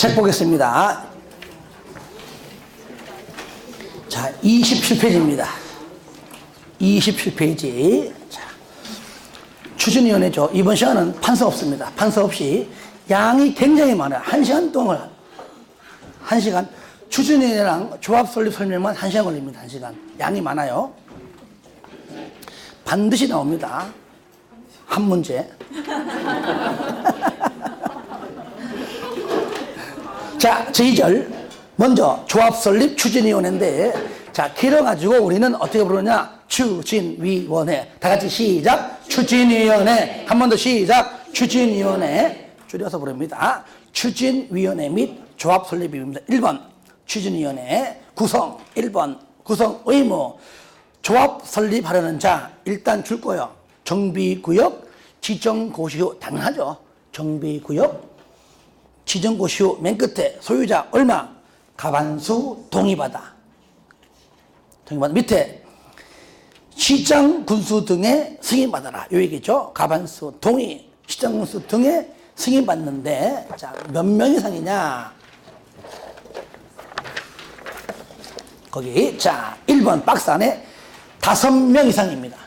책 보겠습니다. 자, 27페이지입니다. 27페이지. 자, 추진위원회죠. 이번 시간은 판서 없습니다. 판서 없이 양이 굉장히 많아요. 1시간 동안. 1시간. 추진위원회랑 조합 설립 설명만 1시간 걸립니다. 1시간. 양이 많아요. 반드시 나옵니다. 한 문제. 자, 제2절. 먼저 조합 설립 추진위원회인데, 자, 길어가지고 우리는 어떻게 부르냐? 추진위원회. 다 같이 시작. 추진위원회. 한 번 더 시작. 추진위원회. 줄여서 부릅니다. 추진위원회 및 조합 설립입니다. 1번 추진위원회 구성. 1번 구성 의무. 조합 설립하려는 자 일단 줄 거예요. 정비구역 지정고시 후. 당연하죠. 정비구역 지정고시 후 맨 끝에 소유자 얼마? 가반수 동의받아. 밑에 시장 군수 등의 승인받아라. 요 얘기죠. 가반수 동의 시장 군수 등의 승인받는데, 자, 몇 명 이상이냐? 거기, 자, 1번 박스 안에 5명 이상입니다.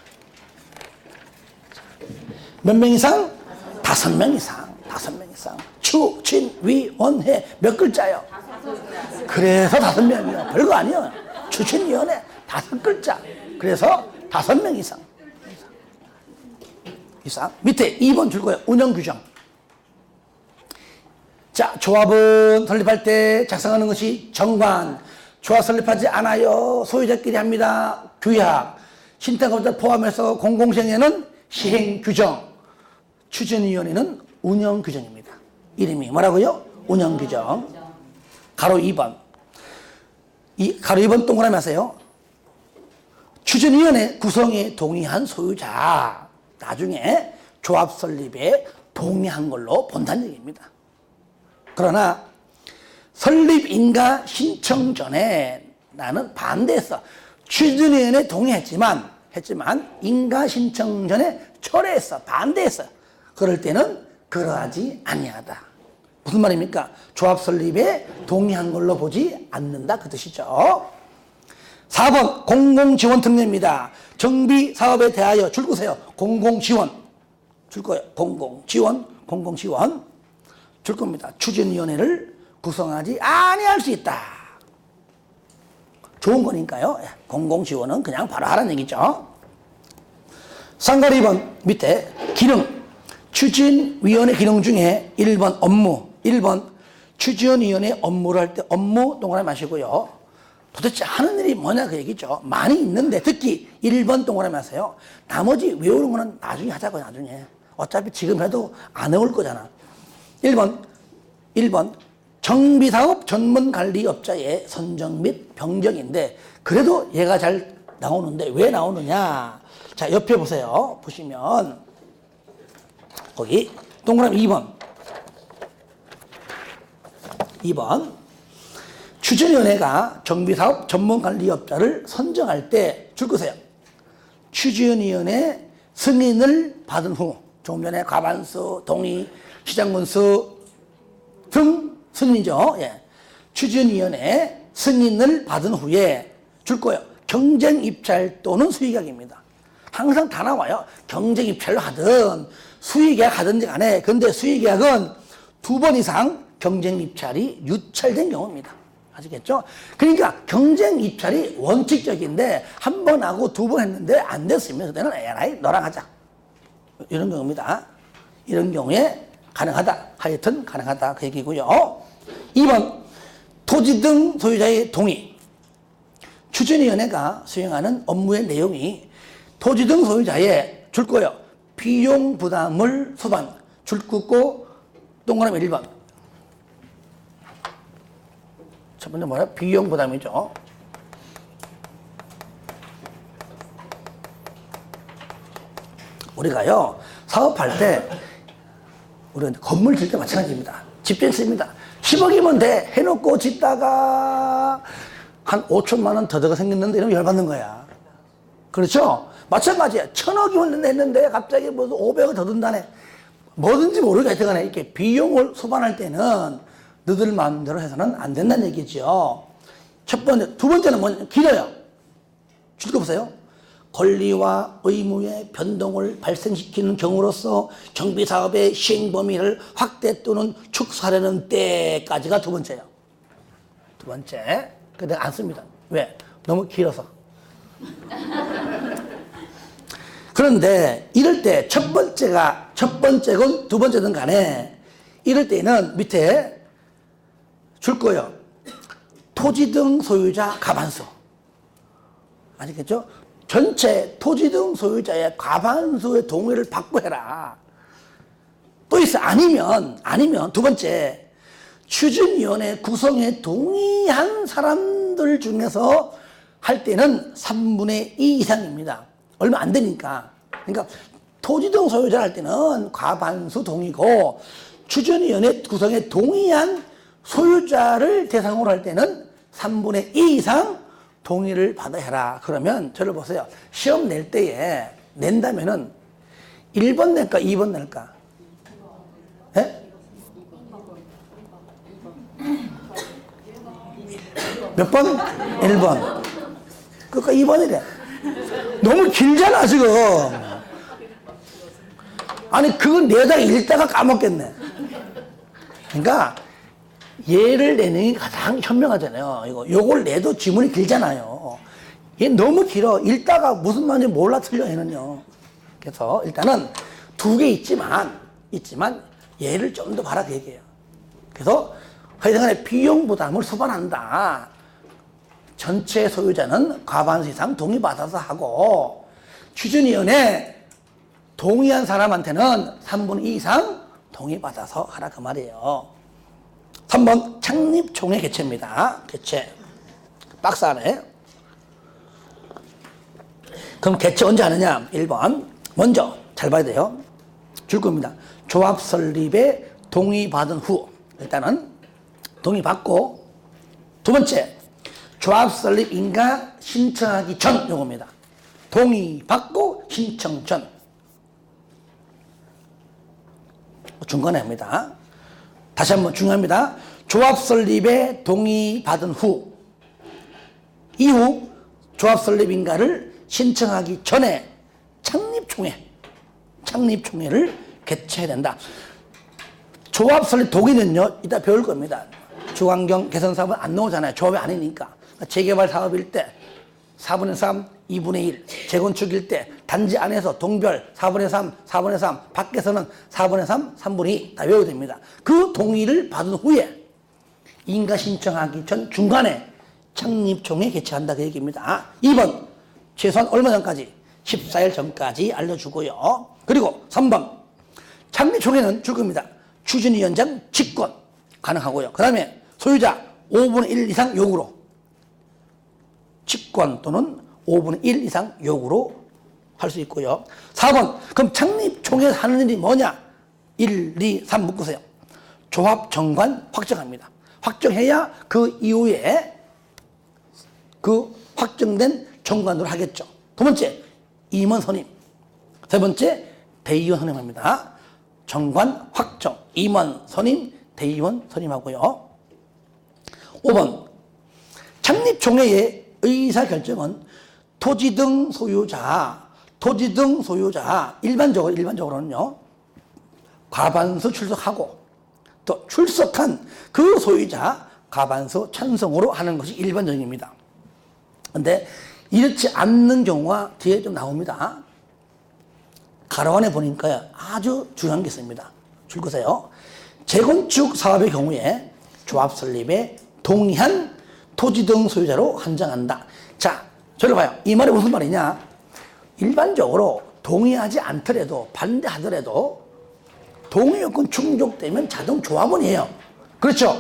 몇 명 이상? 5명 이상. 5명 이상. 추진위원회 몇 글자요? 그래서 5명이요. 별거 아니에요. 추진위원회 5글자. 그래서 5명 이상. 밑에 2번 줄 거예요. 운영규정. 자, 조합은 설립할 때 작성하는 것이 정관. 조합 설립하지 않아요. 소유자끼리 합니다. 규약. 신탁업자 포함해서 공공시행에는 시행규정. 추진위원회는 운영규정입니다. 이름이 뭐라고요? 운영규정. 가로 2번. 가로 2번 동그라미 하세요. 추진위원회 구성에 동의한 소유자. 나중에 조합 설립에 동의한 걸로 본다는 얘기입니다. 그러나 설립 인가 신청 전에 나는 반대했어. 추진위원회 동의했지만 인가 신청 전에 철회했어. 반대했어. 그럴 때는 그러하지 아니하다. 무슨 말입니까? 조합 설립에 동의한 걸로 보지 않는다 그 뜻이죠. 4번 공공지원 특례입니다. 정비 사업에 대하여 줄 거세요. 공공지원 줄 거예요. 공공지원 줄 겁니다. 추진위원회를 구성하지 아니할 수 있다. 좋은 거니까요. 공공지원은 그냥 바로 하라는 얘기죠. 상가리 2번 밑에 기능. 추진위원회 기능 중에 1번 업무. 1번 추진위원회 업무를 할 때 업무 동그라미 마시고요. 도대체 하는 일이 뭐냐 그 얘기죠. 많이 있는데 특히 1번 동그라미 하세요. 나머지 외우는 거는 나중에 하자고요. 나중에. 어차피 지금 해도 안 외울 거잖아. 1번 정비사업 전문관리업자의 선정 및 병정인데, 그래도 얘가 잘 나오는데 왜 나오느냐. 자, 옆에 보세요. 보시면 거기 동그라미 2번 추진위원회가 정비사업 전문관리업자를 선정할 때 줄 거세요. 추진위원회 승인을 받은 후, 조금 전에 과반수, 동의, 시장군수 등 승인이죠. 예. 추진위원회 승인을 받은 후에 줄 거예요. 경쟁입찰 또는 수의계약입니다. 항상 다 나와요. 경쟁입찰로 하든 수의계약 하든지 간에. 근데 수의계약은 2번 이상 경쟁입찰이 유찰된 경우입니다. 아시겠죠? 그러니까 경쟁입찰이 원칙적인데 한 번 하고 2번 했는데 안 됐으면 그때는 에라이 너랑 하자. 이런 경우입니다. 이런 경우에 가능하다. 하여튼 가능하다. 그 얘기고요. 2번 토지 등 소유자의 동의. 추진위원회가 수행하는 업무의 내용이 토지 등 소유자의 줄 거예요. 비용 부담을 수반. 줄 긋고 동그라미 1번. 첫 번째 뭐야? 비용 부담이죠. 우리가요, 사업할 때, 우리가 건물 질 때 마찬가지입니다. 집도 있습니다. 10억이면 돼. 해놓고 짓다가 한 5천만 원 더 생겼는데 이러면 열받는 거야. 그렇죠? 마찬가지야. 1,000억이면 했는데 갑자기 무슨 500억 더 든다네. 뭐든지 모르게 하여튼간에 이렇게 비용을 소반할 때는 너들 마음대로 해서는 안 된다는 얘기죠. 첫 번째, 두 번째는 뭐냐? 길어요. 읽어보세요. 권리와 의무의 변동을 발생시키는 경우로서 정비사업의 시행 범위를 확대 또는 축소하려는 때까지가 두 번째예요. 두 번째. 근데 안 씁니다. 왜? 너무 길어서. 그런데 이럴 때 첫 번째건 두 번째든 간에 이럴 때는 밑에 줄 거예요. 토지 등 소유자 과반수. 아시겠죠? 전체 토지 등 소유자의 과반수의 동의를 받고 해라. 또 있어. 아니면 두 번째, 추진위원회 구성에 동의한 사람들 중에서 할 때는 3분의 2 이상입니다. 얼마 안 되니까. 그러니까 토지 등 소유자 할 때는 과반수 동의고, 추진위원회 구성에 동의한 소유자를 대상으로 할 때는 3분의 2 이상 동의를 받아야 해라. 그러면 저를 보세요. 시험 낼 때에 낸다면은 1번 낼까 2번 낼까? 예? 몇 번? 1번. 그러니까 2번이래. 너무 길잖아 지금. 아니 그건 내다가 읽다가 까먹겠네. 그러니까 얘를 내는 게 가장 현명하잖아요. 요걸 내도 지문이 길잖아요. 얘 너무 길어. 읽다가 무슨 말인지 몰라 틀려 얘는요. 그래서 일단은 두 개 있지만 얘를 좀 더 봐라 그 얘기예요. 그래서 하여튼간에 비용 부담을 수반한다. 전체 소유자는 과반수 이상 동의받아서 하고, 추진위원회 동의한 사람한테는 3분의 2 이상 동의받아서 하라 그 말이에요. 3번 창립총회 개최입니다. 개최. 박스 안에. 그럼 개최 언제 하느냐? 1번. 먼저 잘 봐야 돼요. 줄 겁니다. 조합 설립에 동의받은 후. 일단은 동의받고, 두 번째 조합 설립 인가 신청하기 전 요겁니다. 동의받고 신청 전. 중간에 합니다. 다시 한번 중요합니다. 조합 설립에 동의받은 후, 이후 조합 설립 인가를 신청하기 전에 창립총회를 개최해야 된다. 조합 설립 동의는요, 이따 배울 겁니다. 주환경 개선 사업은 안 나오잖아요. 조합이 아니니까. 재개발 사업일 때 4분의 3, 2분의 1, 재건축일 때 단지 안에서 동별 4분의 3, 4분의 3, 밖에서는 4분의 3, 3분의 2 다 외워야 됩니다. 그 동의를 받은 후에 인가 신청하기 전 중간에 창립총회 개최한다 그 얘기입니다. 2번 최소한 얼마 전까지 14일 전까지 알려주고요. 그리고 3번 창립총회는 줄 겁니다. 추진위원장 직권 가능하고요. 그 다음에 소유자 5분의 1 이상 요구로 직권 또는 5분의 1 이상 요구로 할 수 있고요. 4번, 그럼 창립총회에서 하는 일이 뭐냐? 1, 2, 3 묶으세요. 조합 정관 확정합니다. 확정해야 그 이후에 그 확정된 정관으로 하겠죠. 두 번째, 임원 선임. 세 번째, 대의원 선임합니다. 정관 확정, 임원 선임, 대의원 선임하고요. 5번, 창립총회의 의사결정은 토지 등 소유자 일반적으로는요, 과반수 출석하고 또 출석한 그 소유자 과반수 찬성으로 하는 것이 일반적입니다. 근데 이렇지 않는 경우가 뒤에 좀 나옵니다. 가로안에 보니까 아주 중요한 게 있습니다. 줄 거세요. 재건축 사업의 경우에 조합 설립에 동의한 토지 등 소유자로 한정한다. 자, 저를 봐요. 이 말이 무슨 말이냐? 일반적으로 동의하지 않더라도, 반대하더라도 동의 요건 충족되면 자동 조합원이에요. 그렇죠?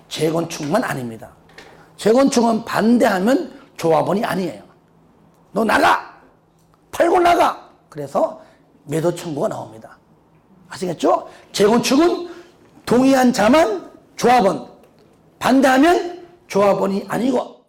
재건축만 아닙니다. 재건축은 반대하면 조합원이 아니에요. 너 나가! 팔고 나가! 그래서 매도 청구가 나옵니다. 아시겠죠? 재건축은 동의한 자만 조합원, 반대하면 조합원이 아니고